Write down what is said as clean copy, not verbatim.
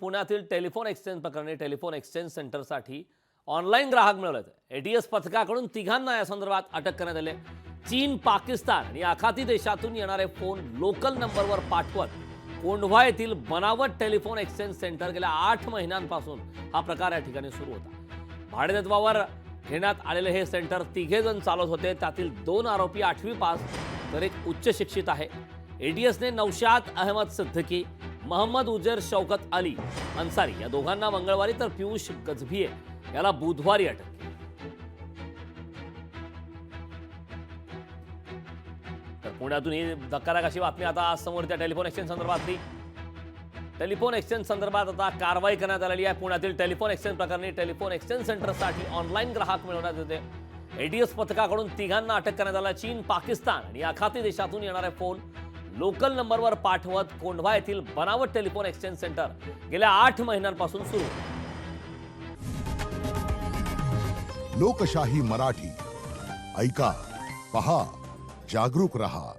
पुण्यातील telephone exchange प्रकरणी telephone exchange सेंटरसाठी online ग्राहक मिळवले. एटीएस पथकाकडून तिघांना या संदर्भात अटक करण्यात आली. चीन, पाकिस्तान आणि आखाती देशातून येणारे फोन लोकल नंबरवर पाठवत कोंढवा येथील बनावट टेलिफोन एक्सचेंज सेंटर गेल्या 8 महिन्यांपासून हा प्रकार या ठिकाणी सुरू होता. भाडेतत्वावर घेण्यात आलेले हे सेंटर तिघे जण चालवत होते. त्यातील 2 आरोपी 8वी पास तर एक उच्च शिक्षित आहे. एटीएसने नौशाद अहमद सिद्दीकी, मोहम्मद उजेर शौकत अली अन्सारी या दोघांना मंगळवारी तर पियुष गजभिये याला बुधवारी अटक केली. तर पुण्यातून ही धक्कादायक अशी बातमी आता समोर त्या टेलिफोन एक्सचेंज संदर्भातली. टेलिफोन एक्सचेंज संदर्भात आता कारवाई करण्यात आलेली आहे. पुण्यातील टेलिफोन एक्सचेंज प्रकरणी टेलिफोन एक्सचेंज सेंटरसाठी ऑनलाईन ग्राहक मिळवण्यात येते. एटीएस पथकाकडून तिघांना अटक करण्यात आली. चीन, पाकिस्तान आणि आखाती देशातून येणारे फोन लोकल नंबरवर पाठवत कोंढवा येथील बनावट टेलिफोन एक्सचेंज सेंटर गेल्या 8 महिन्यांपासून सुरू. लोकशाही मराठी ऐका, पहा, जागरूक रहा.